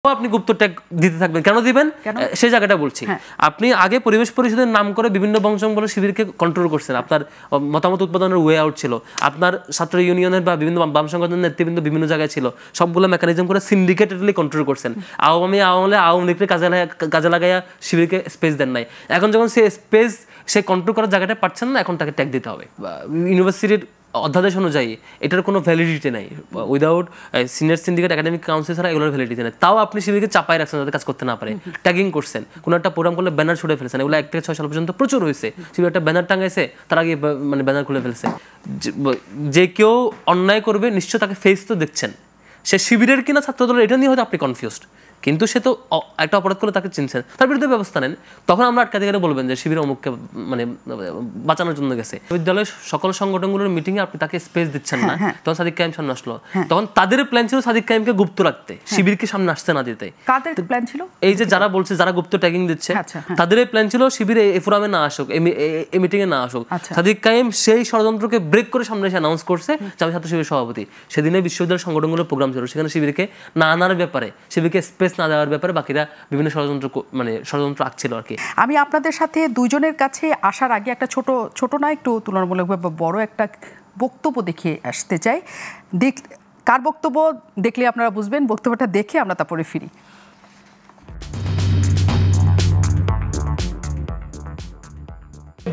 আপনি গুপ্ত ট্যাগ দিতে থাকবেন, কেন দিবেন সেই জায়গাটা বলছি। আপনি আগে পরিবেশ পরিষদের নাম করে বিভিন্ন বংশাঙ্গল শিবিরকে কন্ট্রোল করছেন, আপনার মতামত উৎপাদনের ওয়ে আউট ছিল, আপনার ছাত্র ইউনিয়নের বা বিভিন্ন বাম সংগঠনের নেতৃবৃন্দ বিভিন্ন জায়গায় ছিল, সবগুলো মেকানিজম করে সিন্ডিকেটেডলি কন্ট্রোল করছেন। আওয়ামী লীগকে কাজে লাগাইয়া শিবিরকে স্পেস দেন নাই। এখন যখন সে স্পেস সে কন্ট্রোল করার জায়গাটা পাচ্ছেন না, এখন তাকে ট্যাগ দিতে হবে। ইউনিভার্সিটির অধ্যাদেশ অনুযায়ী এটার কোনো ভ্যালিডিটি নাই, without senior syndicate academic council ছাড়া এগুলোর ভ্যালিডিটি নেই। তাও আপনি শিবিরকে চাপাই রাখছেন যাতে কাজ করতে না পারে, ট্যাগিং করছেন, কোনো একটা প্রোগ্রাম করলে ব্যানার ছুড়ে ফেলছেন। এগুলো 1 থেকে 6 সাল পর্যন্ত প্রচুর হয়েছে। শিবির একটা ব্যানার টাঙাইছে, তার আগে মানে ব্যানার খুলে ফেলছে। যে কেউ অন্যায় করবে নিশ্চয় তাকে ফেস তো দেখছেন, সে শিবিরের কিনা ছাত্রদলের এটা নিয়ে হয়তো আপনি কনফিউজড, কিন্তু সে তো একটা অপরাধ করলে তাকে চিনছেন, তার বিরুদ্ধে ব্যবস্থা নেন। তখন আমরা আটকাতে গেলে বলবেন যে শিবির অমুককে মানে বাঁচানোর জন্য গেছে। বিদ্যালয়ের সকল সংগঠনগুলোর মিটিংয়ে আপনি তাকে স্পেস দিচ্ছেন না, তখন সাদিক কায়েম সামনে আসলো। তখন তাদের প্ল্যান ছিল সাদিক কায়েমকে গুপ্ত রাখতে, শিবিরকে সামনে আসতে না দিতে। কাদের প্ল্যান ছিল? এই যে যারা বলছে, যারা গুপ্ত ট্যাগিং দিচ্ছে, তাদের প্ল্যান ছিল শিবির এই ফোরামে না আসুক, এই মিটিংয়ে না আসুক। সাদিক কায়েম সেই ষড়যন্ত্রকে ব্রেক করে সামনে এসে অ্যানাউন্স করছে যে আমি ছাত্র শিবির সভাপতি। সেদিনে বিশ্ববিদ্যালয় সংগঠনগুলোর প্রোগ্রাম ছিল, সেখানে শিবিরকে না আনার ব্যাপারে, শিবিরকে স্পেস না দেওয়ার ব্যাপারে বাকিরা বিভিন্ন ষড়যন্ত্র আঁকছিল আর কি। আমি আপনাদের সাথে দুইজনের কাছে আসার আগে একটা ছোট না একটু তুলনামূলকভাবে বড় একটা বক্তব্য দেখে আসতে চাই। কার বক্তব্য দেখলে আপনারা বুঝবেন, বক্তব্যটা দেখে আমরা তারপরে ফিরি।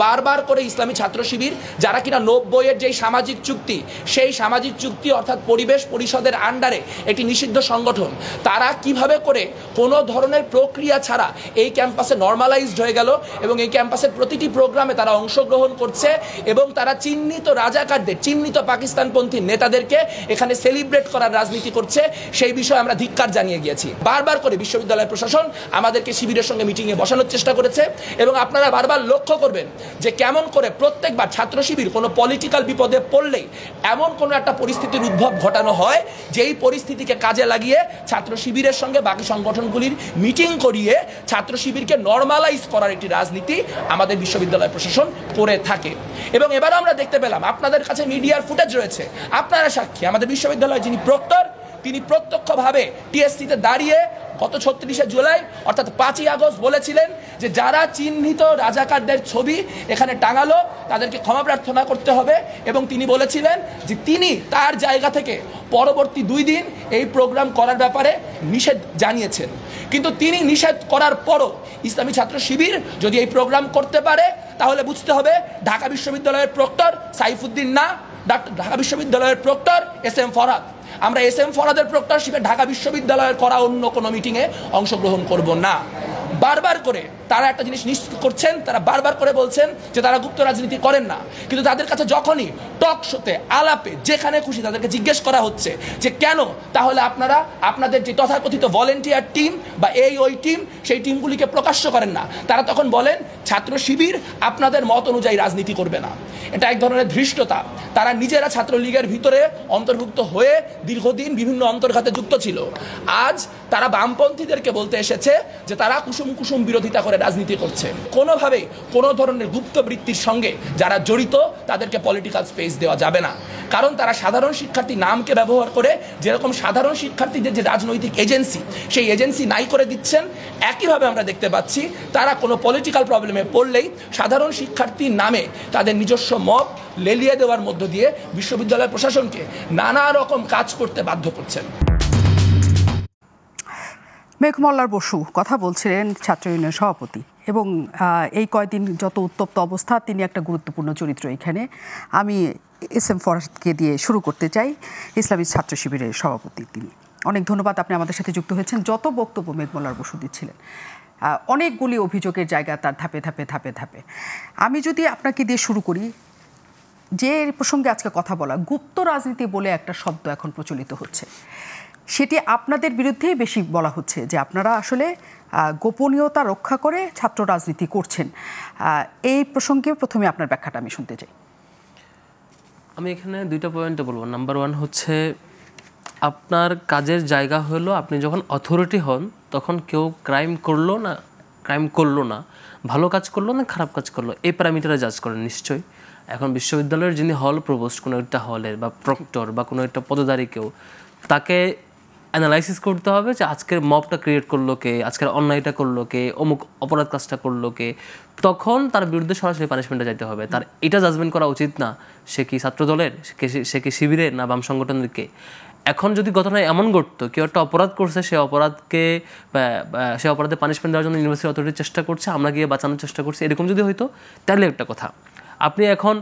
বারবার করে ইসলামী ছাত্র শিবির, যারা কিনা 90-এর যে সামাজিক চুক্তি, সেই সামাজিক চুক্তি অর্থাৎ পরিবেশ পরিষদের আন্ডারে একটি নিষিদ্ধ সংগঠন, তারা কিভাবে করে কোনো ধরনের প্রক্রিয়া ছাড়া এই ক্যাম্পাসে নর্মালাইজড হয়ে গেল এবং এই ক্যাম্পাসের প্রতিটি প্রোগ্রামে তারা অংশগ্রহণ করছে এবং তারা চিহ্নিত রাজাকারদের, চিহ্নিত পাকিস্তানপন্থী নেতাদেরকে এখানে সেলিব্রেট করার রাজনীতি করছে, সেই বিষয়ে আমরা ধিক্কার জানিয়ে গিয়েছি। বারবার করে বিশ্ববিদ্যালয় প্রশাসন আমাদেরকে শিবিরের সঙ্গে মিটিংয়ে বসানোর চেষ্টা করেছে এবং আপনারা বারবার লক্ষ্য করবেন যে কেমন করে প্রত্যেকবার ছাত্র শিবির কোনো পলিটিক্যাল বিপদে পড়লেই এমন কোনো একটা পরিস্থিতির উদ্ভব ঘটানো হয়, যেই পরিস্থিতিকে কাজে লাগিয়ে ছাত্র শিবিরের সঙ্গে বাকি সংগঠনগুলির মিটিং করিয়ে ছাত্র শিবিরকে নর্মালাইজ করার একটি রাজনীতি আমাদের বিশ্ববিদ্যালয় প্রশাসন করে থাকে। এবং এবারও আমরা দেখতে পেলাম, আপনাদের কাছে মিডিয়ার ফুটেজ রয়েছে, আপনারা সাক্ষী, আমাদের বিশ্ববিদ্যালয়ের যিনি প্রক্টর, তিনি প্রত্যক্ষভাবে টিএসসিতে দাঁড়িয়ে গত 36শে জুলাই অর্থাৎ 5ই আগস্ট বলেছিলেন যে যারা চিহ্নিত রাজাকারদের ছবি এখানে টাঙালো তাদেরকে ক্ষমা প্রার্থনা করতে হবে, এবং তিনি বলেছিলেন যে তিনি তার জায়গা থেকে পরবর্তী 2 দিন এই প্রোগ্রাম করার ব্যাপারে নিষেধ জানিয়েছেন। কিন্তু তিনি নিষেধ করার পরও ইসলামী ছাত্র শিবির যদি এই প্রোগ্রাম করতে পারে, তাহলে বুঝতে হবে ঢাকা বিশ্ববিদ্যালয়ের প্রক্টর সাইফুদ্দিন না, ঢাকা বিশ্ববিদ্যালয়ের প্রক্টর SM ফরহাদ। আমরা SM ফরহাদের প্রক্টরশিপে ঢাকা বিশ্ববিদ্যালয়ের করা অন্য কোনো মিটিংয়ে অংশগ্রহণ করব না। বারবার করে তারা একটা জিনিস নিশ্চিত করছেন, তারা বারবার করে বলছেন যে তারা গুপ্ত রাজনীতি করেন না, কিন্তু তাদের কাছে যখনই টক শোতে, আলাপে, যেখানে খুশি তাদেরকে জিজ্ঞেস করা হচ্ছে যে কেন তাহলে আপনারা আপনাদের যে তথাকথিত ভলেন্টিয়ার টিম বা ওই টিম, সেই টিমগুলিকে প্রকাশ্য করেন না, তারা তখন বলেন ছাত্র শিবির আপনাদের মত অনুযায়ী রাজনীতি করবে না। এটা এক ধরনের ধৃষ্টতা। তারা নিজেরা ছাত্রলীগের ভিতরে অন্তর্ভুক্ত হয়ে দীর্ঘদিন বিভিন্ন অন্তর্ঘাতে যুক্ত ছিল। আজ তারা বামপন্থীদেরকে বলতে এসেছে যে তারা কুসুম কুসুম বিরোধিতা করে রাজনীতি করছে। কোনোভাবেই কোনো ধরনের গুপ্ত বৃত্তির সঙ্গে যারা জড়িত তাদেরকে পলিটিক্যাল স্পেস দেওয়া যাবে না, কারণ তারা সাধারণ শিক্ষার্থী নামকে ব্যবহার করে যেরকম সাধারণ শিক্ষার্থীদের যে রাজনৈতিক এজেন্সি, সেই এজেন্সি নাই করে দিচ্ছেন। একইভাবে আমরা দেখতে পাচ্ছি তারা কোনো পলিটিক্যাল প্রবলেমে পড়লেই সাধারণ শিক্ষার্থীর নামে তাদের নিজস্ব মত লেলিয়ে দেওয়ার মধ্য দিয়ে বিশ্ববিদ্যালয় প্রশাসনকে নানা রকম কাজ করতে বাধ্য করছেন। মেঘমল্লার বসু কথা বলছিলেন, ছাত্র ইউনিয়ন সভাপতি, এবং এই কয়দিন যত উত্তপ্ত অবস্থা, তিনি একটা গুরুত্বপূর্ণ চরিত্র এখানে। আমি SM ফরহাদকে দিয়ে শুরু করতে চাই, ইসলামী ছাত্র শিবিরের সভাপতি তিনি। অনেক ধন্যবাদ, আপনি আমাদের সাথে যুক্ত হয়েছেন। যত বক্তব্য মেঘমল্লার বসু দিচ্ছিলেন, অনেকগুলি অভিযোগের জায়গা তার ধাপে ধাপে ধাপে ধাপে। আমি যদি আপনাকে দিয়ে শুরু করি, যে প্রসঙ্গে আজকে কথা বলা, গুপ্ত রাজনীতি বলে একটা শব্দ এখন প্রচলিত হচ্ছে, সেটি আপনাদের বিরুদ্ধেই বেশি বলা হচ্ছে যে আপনারা আসলে গোপনীয়তা রক্ষা করে ছাত্র রাজনীতি করছেন। এই প্রসঙ্গে প্রথমে আপনার ব্যাখ্যাটা আমি শুনতে চাই। আমি এখানে 2টা পয়েন্টে বলবো। নাম্বার 1 হচ্ছে, আপনার কাজের জায়গা হলো আপনি যখন অথরিটি হন তখন কেউ ক্রাইম করলো না, ভালো কাজ করলো না খারাপ কাজ করলো, এই প্যারামিটারে জাজ করেন নিশ্চয়ই। এখন বিশ্ববিদ্যালয়ের যিনি হল প্রভোস্ট, কোনো একটা হলের বা প্রক্টর বা কোনো একটা পদধারী কেউ, তাকে অ্যানালাইসিস করতে হবে যে আজকের মবটা ক্রিয়েট করলো কে, আজকের অন্যায়টা করলো কে, অমুক অপরাধ কাজটা করলো কে, তখন তার বিরুদ্ধে সরাসরি পানিশমেন্টে যাইতে হবে। তার এটা জাজমেন্ট করা উচিত না সে কি ছাত্র দলের, সে কি শিবিরের, না বাম সংগঠনের কে। এখন যদি ঘটনা এমন ঘটতো কেউ একটা অপরাধ করছে, সে অপরাধে পানিশমেন্ট দেওয়ার জন্য ইউনিভার্সিটি অথরিটি চেষ্টা করছে, আমরা গিয়ে বাঁচানোর চেষ্টা করছি, এরকম যদি হইতো তাহলে একটা কথা। আপনি এখন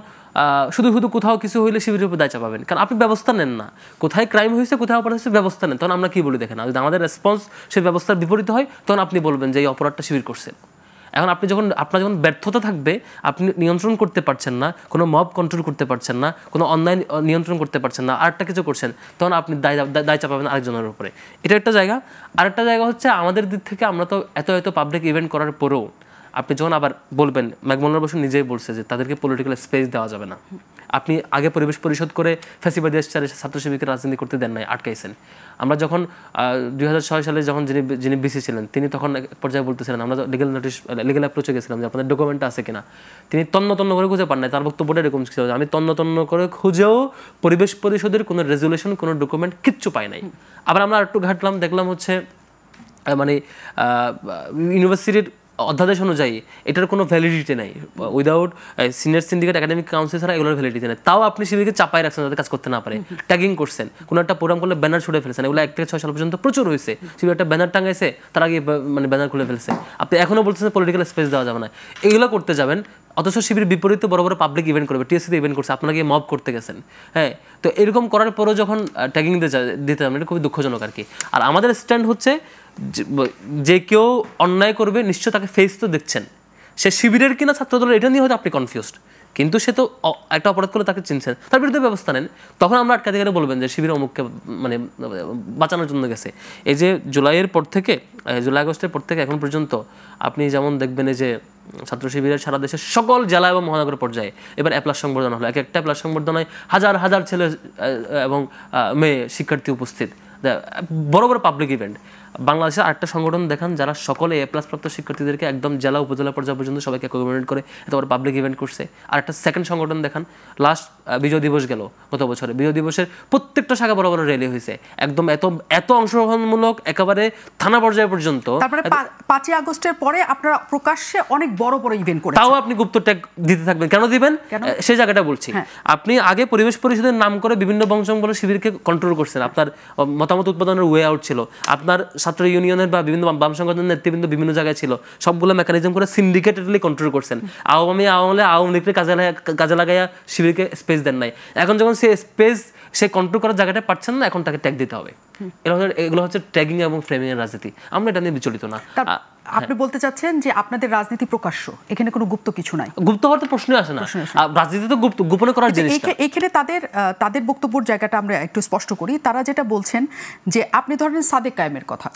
শুধু শুধু কোথাও কিছু হইলে শিবিরের উপর দায় চাপাবেন, কারণ আপনি ব্যবস্থা নেন না। কোথায় ক্রাইম হয়েছে, কোথায় অপরাধ হয়েছে, ব্যবস্থা নেন। তখন আমরা কি বলি দেখেন, যদি আমাদের রেসপন্স সেই ব্যবস্থার বিপরীত হয়, তখন আপনি বলবেন যে এই অপরাধটা শিবির করছে। এখন আপনার যখন ব্যর্থতা থাকবে, আপনি নিয়ন্ত্রণ করতে পারছেন না, কোনো মব কন্ট্রোল করতে পারছেন না, কোনো অন্যায় নিয়ন্ত্রণ করতে পারছেন না, আরেকটা কিছু করছেন, তখন আপনি দায় চাপাবেন আরেকজনের উপরে। এটা একটা জায়গা। আরেকটা জায়গা হচ্ছে আমাদের দিক থেকে আমরা তো এত পাবলিক ইভেন্ট করার পরেও আপনি যখন আবার বলবেন, মোল্লার বসু নিজেই বলছে যে তাদেরকে পলিটিক্যাল স্পেস দেওয়া যাবে না। আপনি আগে পরিবেশ পরিষদ করে ফ্যাসিবাদী ছাত্র শিবিরকে রাজনীতি করতে দেন নাই, আটকাইছেন। আমরা যখন 2006 সালে যখন যিনি বিসি ছিলেন, তিনি তখন এক পর্যায়ে বলতেছিলেন আমরা লিগ্যাল অ্যাপ্রোচে গেছিলাম যে আপনাদের ডকুমেন্টটা আছে কিনা। তিনি তন্ন করে খুঁজে পান নাই। তার বক্তব্যটা এরকম ছিল যে আমি তন্ন করে খুঁজেও পরিবেশ পরিষদের কোনো রেজুলেশন, কোনো ডকুমেন্ট কিচ্ছু পাই নাই। আবার আমরা একটু ঘাটলাম, দেখলাম হচ্ছে মানে ইউনিভার্সিটির অধ্যাদেশ অনুযায়ী এটার কোনো ভ্যালিডিটি নেই, without senior syndicate academic council ছাড়া এগুলোর ভ্যালিডিটি নেই। তাও আপনি শিবিরকে চাপাই রাখছেন যাতে কাজ করতে না পারে, ট্যাগিং করছেন, কোনো একটা প্রোগ্রাম করলে ব্যানার ছুড়ে ফেলছেন। এগুলো 1 থেকে 6 সাল পর্যন্ত প্রচুর হয়েছে। শিবির একটা ব্যানার টাঙাইছে, তার আগে মানে ব্যানার খুলে ফেলছে। আপনি এখনও বলছেন পলিটিক্যাল স্পেস দেওয়া যাবে না, এগুলো করতে যাবেন। অথচ শিবির বিপরীতে বড় বড় পাবলিক ইভেন্ট করবে, টিএসসিতে ইভেন্ট করছে, আপনারা গিয়ে মব করতে গেছেন। হ্যাঁ, তো এরকম করার পরও যখন ট্যাগিং দিতে যাবেন, এটা খুবই দুঃখজনক আর কি। আর আমাদের স্ট্যান্ড হচ্ছে যে কেউ অন্যায় করবে নিশ্চয় তাকে ফেস তো দেখছেন, সে শিবিরের কিনা ছাত্রদলের এটা নিয়ে হয়তো আপনি কনফিউজড, কিন্তু সে তো একটা অপরাধ করলে তাকে চিনছেন, তার বিরুদ্ধে ব্যবস্থা নেন। তখন আমরা আটকাতে গেলে বলবেন যে শিবির অমুককে মানে বাঁচানোর জন্য গেছে। এই যে জুলাই আগস্টের পর থেকে এখন পর্যন্ত আপনি যেমন দেখবেন যে ছাত্র শিবিরের সারা দেশের সকল জেলা এবং মহানগর পর্যায়ে এবার A+ সংবর্ধনা হলো। একটা A+ সংবর্ধনায় হাজার ছেলে এবং মেয়ে শিক্ষার্থী উপস্থিত, বড় বড় পাবলিক ইভেন্ট। বাংলাদেশের আরেকটা সংগঠন দেখান যারা সকলে A+ প্রাপ্ত শিক্ষার্থীদেরকে একদম জেলা উপজেলা পর্যায় পর্যন্ত সবাইকে অ্যাকোমোডেট করে এত বড় পাবলিক ইভেন্ট করছে। আর একটা সেকেন্ড সংগঠন দেখান, লাস্ট বিজয় দিবস গেল গত বছরে, বিজয় দিবসের প্রত্যেকটা শাখা বড় বড় র্যালি হয়েছে, একদম এত অংশগ্রহণমূলক, একেবারে থানা পর্যায় পর্যন্ত। তারপরে 5ই আগস্টের পরে আপনারা প্রকাশ্যে অনেক বড় বড় ইভেন্ট করেছেন, তাও আপনি গুপ্ত ট্যাগ দিতে থাকবেন। কেন দিবেন সেই জায়গাটা বলছি। আপনি আগে পরিবেশ পরিষদের নাম করে বিভিন্ন বংশঙ্গল শিবিরকে কন্ট্রোল করছেন, আপনার মতামত উৎপাদনের ওয়ে আউট ছিল, আপনার ছাত্র ইউনিয়নের বা বিভিন্ন বাম সংগঠনের নেতৃবৃন্দ বিভিন্ন জায়গায় ছিল, সবগুলো মেকানিজম করে সিন্ডিকেটেডলি কন্ট্রোল করছেন। আওয়ামী লীগকে কাজে লাগাইয়া শিবিরকে স্পেস দেন নাই। এখন যখন সে কন্ট্রোল করার জায়গাটা পাচ্ছেন না, এখন তাকে ট্যাগ দিতে হবে। এগুলো হচ্ছে ট্যাগিং এবং ফ্রেমিং এর রাজনীতি। আমরা এটা নিয়ে বিচলিত না। আপনি বলতে চাচ্ছেন যে আপনাদের রাজনীতি প্রকাশ্য, এখানে কোনো গুপ্ত কিছু নাই? গুপ্ত হওয়ার তো প্রশ্নই আসে না, রাজনীতি তো গোপনে করার জিনিস। এখানে তাদের বক্তব্যের জায়গাটা আমরা একটু স্পষ্ট করি। তারা যেটা বলছেন যে আপনি ধরেন সাদেক কায়েমের কথা,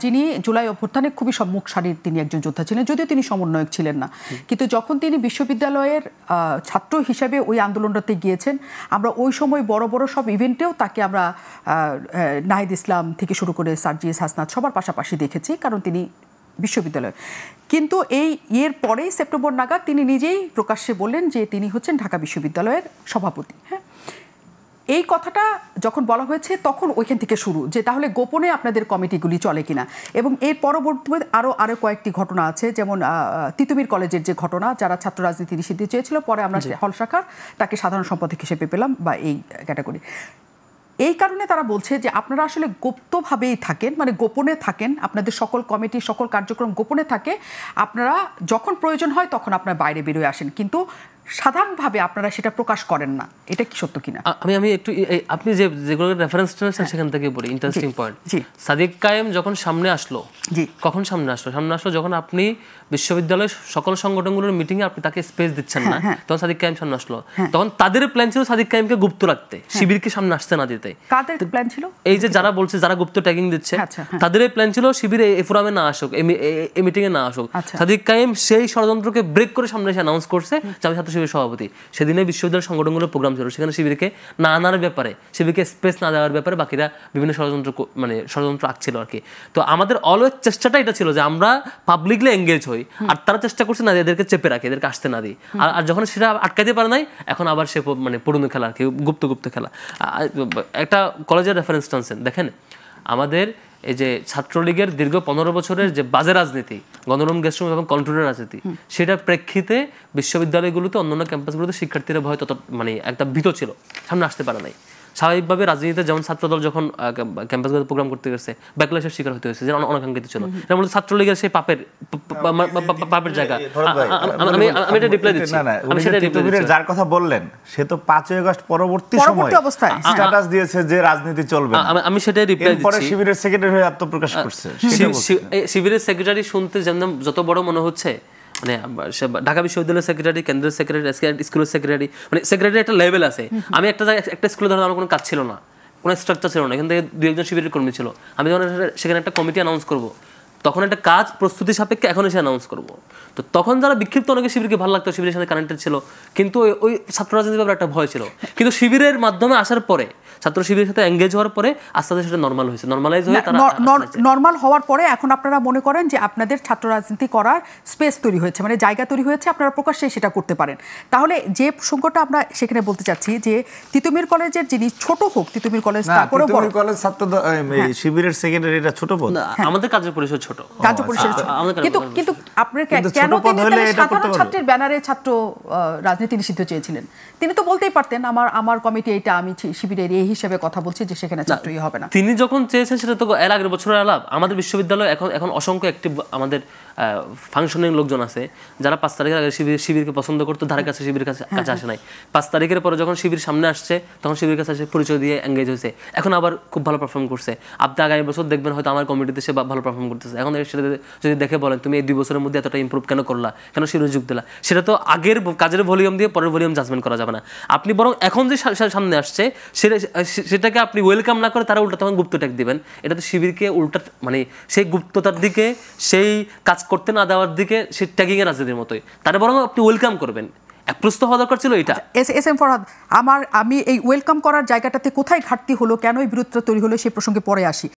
যিনি জুলাই অভ্যুত্থানে খুবই সম্মুখ সারির তিনি একজন যোদ্ধা ছিলেন, যদিও তিনি সমন্বয়ক ছিলেন না, কিন্তু যখন তিনি বিশ্ববিদ্যালয়ের ছাত্র হিসেবে ওই আন্দোলনটাতে গিয়েছেন, আমরা ওই সময় বড় বড় সব ইভেন্টেও তাকে আমরা নাহিদ ইসলাম থেকে শুরু করে সার্জিস হাসনাত সবার পাশাপাশি দেখেছি, কারণ তিনি বিশ্ববিদ্যালয়। কিন্তু এর পরেই সেপ্টেম্বর নাগাদ তিনি নিজেই প্রকাশ্যে বললেন যে তিনি হচ্ছেন ঢাকা বিশ্ববিদ্যালয়ের সভাপতি। হ্যাঁ, এই কথাটা যখন বলা হয়েছে তখন ওইখান থেকে শুরু যে তাহলে গোপনে আপনাদের কমিটিগুলি চলে কিনা। এবং এর পরবর্তীতে আরও কয়েকটি ঘটনা আছে, যেমন তিতুমির কলেজের যে ঘটনা, যারা ছাত্র রাজনীতি নিষিদ্ধ চেয়েছিল, পরে আমরা হল শাখার তাকে সাধারণ সম্পাদক হিসেবে পেলাম, বা এই ক্যাটাগরি। এই কারণে তারা বলছে যে আপনারা আসলে গুপ্তভাবেই থাকেন, মানে গোপনে থাকেন, আপনাদের সকল কমিটি সকল কার্যক্রম গোপনে থাকে, আপনারা যখন প্রয়োজন হয় তখন আপনারা বাইরে বেরোয় আসেন, কিন্তু সাধারণভাবে আপনারা সেটা প্রকাশ করেন না। এটা কি সত্য কিনা? আমি একটু আপনি যেগুলো রেফারেন্স নিয়েছেন সেখান থেকে বলি। ইন্টারেস্টিং পয়েন্ট, সাদিক কায়েম যখন সামনে আসলো, কখন সামনে আসলো যখন আপনি বিশ্ববিদ্যালয়ের সকল সংগঠনগুলোর মিটিংয়ে আপনি তাকে স্পেস দিচ্ছেন না, তখন সাদিক কায়েম সামনে আসলো। তখন তাদের প্ল্যান ছিল সাদিক কায়েমকে গুপ্ত রাখতে, শিবিরকে সামনে আসতে না দিতে। কাদের প্ল্যান ছিল? এই যে যারা বলছে, যারা গুপ্ত ট্যাগিং দিচ্ছে, তাদের প্ল্যান ছিল শিবিরে এই ফোরামে না আসুক, এই মিটিংয়ে না আসুক। সাদিক কায়েম সেই ষড়যন্ত্রকে ব্রেক করে সামনে এসে অ্যানাউন্স করছে যে আমি ছাত্র শিবির সভাপতি। সেদিনে বিশ্ববিদ্যালয় সংগঠনগুলোর প্রোগ্রাম ছিল, সেখানে শিবিরকে না আনার ব্যাপারে, শিবিরকে স্পেস না দেওয়ার ব্যাপারে বাকিরা বিভিন্ন ষড়যন্ত্র আঁকছিল আর কি। তো আমাদের অলওয়েজ চেষ্টাটা এটা ছিল যে আমরা পাবলিকলি এঙ্গেজ হই, আর তারা চেষ্টা করছে না এদেরকে চেপে রাখে, এদেরকে আসতে না দিই। আর যখন সেটা আটকাতে পারে নাই, এখন আবার সে পুরনো খেলা আর কি, গুপ্ত খেলা। একটা কলেজের রেফারেন্স টানছেন, দেখেন আমাদের এই যে ছাত্রলীগের দীর্ঘ 15 বছরের যে বাজে রাজনীতি, গণরুম গেস্টরুম এবং কন্ট্রোলের রাজনীতি, সেটার প্রেক্ষিতে বিশ্ববিদ্যালয়গুলোতে অন্যান্য ক্যাম্পাসগুলোতে শিক্ষার্থীরা ভয় তত মানে একটা ভীত ছিল, সামনে আসতে পারে নাই। স্বাভাবিকভাবে রাজনীতিতে যেমন ছাত্রদল যখন ক্যাম্পাসগুলোতে প্রোগ্রাম করতে গেছে ব্যাকল্যাশের শিকার হতে হয়েছে, যেটা অনাকাঙ্ক্ষিত ছিল। এর মধ্যে ছাত্রলীগের সেই পাপের জায়গা। আমি এটা রিপ্লাই দিচ্ছি, আমি সেটা রিপ্লাই দিচ্ছি। যার কথা বললেন সে তো 5ই আগস্ট পরবর্তী সময় স্ট্যাটাস দিয়েছে যে রাজনীতি চলবে না। আমি সেটাই রিপ্লাই দিচ্ছি। পরে শিবিরের সেক্রেটারি হয়ে আত্মপ্রকাশ করছে। শিবিরের সেক্রেটারি শুনতে যেমন যত বড় মনে হচ্ছে, মানে ঢাকা বিশ্ববিদ্যালয়ের সেক্রেটারি, কেন্দ্রের সেক্রেটারি, স্কুলের সেক্রেটারি, মানে সেক্রেটারি একটা লেভেল আছে। আমি একটা স্কুলে ধরো আমার কোনো কাজ ছিল না, কোনো স্ট্রাকচার ছিল না, এখান থেকে 2-1 শিবিরের কর্মী ছিল। আমি যখন সেখানে একটা কমিটি অ্যানাউন্স করবো, তখন একটা কাজ প্রস্তুতি সাপেক্ষে এখন এসে অ্যানাউন্স করবো। তো তখন যারা বিক্ষিপ্ত, অনেকে শিবিরকে ভালো লাগতো, শিবিরের সাথে কানেক্টেড ছিল, কিন্তু ওই ছাত্র রাজনীতির ব্যাপারে একটা ভয় ছিল। কিন্তু শিবিরের মাধ্যমে আসার পরে, ছাত্র শিবিরের সাথে এঙ্গেজ হওয়ার পরে আস্তে আস্তে সেটা নর্মাল হয়েছে, নর্মালাইজ হয়ে তারা নর্মাল হওয়ার পরে এখন আপনারা মনে করেন যে আপনাদের ছাত্র রাজনীতি করার স্পেস তৈরি হয়েছে, মানে জায়গা তৈরি হয়েছে, আপনারা প্রকাশ্যে সেটা করতে পারেন। তাহলে যে প্রসঙ্গটা আমরা সেখানে বলতে চাচ্ছি যে তিতুমির কলেজের যিনি ছোট হোক, তিতুমির কলেজ তারপরে বড় কলেজ ছাত্র শিবিরের সেক্রেটারিটা ছোট পদ, আমাদের কাজের পরিসর ছোট, কার্য পরিষদ। কিন্তু আপনার কেন সাধারণ ছাত্রের ব্যানারে ছাত্র রাজনীতি নিষিদ্ধ চেয়েছিলেন? তিনি তো বলতেই পারতেন আমার কমিটি এটা, আমি শিবিরের এই হিসেবে কথা বলছি যে সেখানে ছাত্রই হবে না। তিনি যখন চেয়েছেন সেটা তো এর আগের বছরের আলাপ। আমাদের বিশ্ববিদ্যালয় এখন অসংখ্য অ্যাক্টিভ আমাদের ফাংশনিং লোকজন আছে যারা 5 তারিখের আগে শিবিরকে পছন্দ করতো, ধারে কাছে শিবিরের কাছে আসে নাই। 5 তারিখের পরে যখন শিবির সামনে আসছে তখন শিবিরের কাছে এসে পরিচয় দিয়ে এঙ্গেজ হয়েছে, এখন আবার খুব ভালো পারফর্ম করছে। আপনি আগামী বছর দেখবেন হয়তো আমার কমিটিতে সে ভালো পারফর্ম করতেছে। এখন সেটা যদি দেখে বলেন তুমি এই 2 বছরের মধ্যে এতটা ইমপ্রুভ কেন করলা, কেন শিবিরে যোগ দিলা, সেটা তো আগের কাজের ভলিউম দিয়ে পরের ভলিউম জাজমেন্ট করা যাবে না। আপনি বরং এখন যে সামনে আসছে সেটাকে আপনি ওয়েলকাম না করে তারা উল্টা তখন গুপ্ত ট্যাগ দিবেন, এটা তো শিবিরকে উল্টা মানে সেই গুপ্ততার দিকে, সেই কাজ করতে না দেওয়ার দিকে, সেই ট্যাগিং এর রাজনীতির মতোই। তারা বরং আপনি ওয়েলকাম করবেন। প্রস্তুত হওয়া দরকার ছিল এটা। এস এম ফরহাদ, আমি এই ওয়েলকাম করার জায়গাটাতে কোথায় ঘাটতি হলো, কেন এই বিরোধটা তৈরি হলো, সেই প্রসঙ্গে পরে আসি।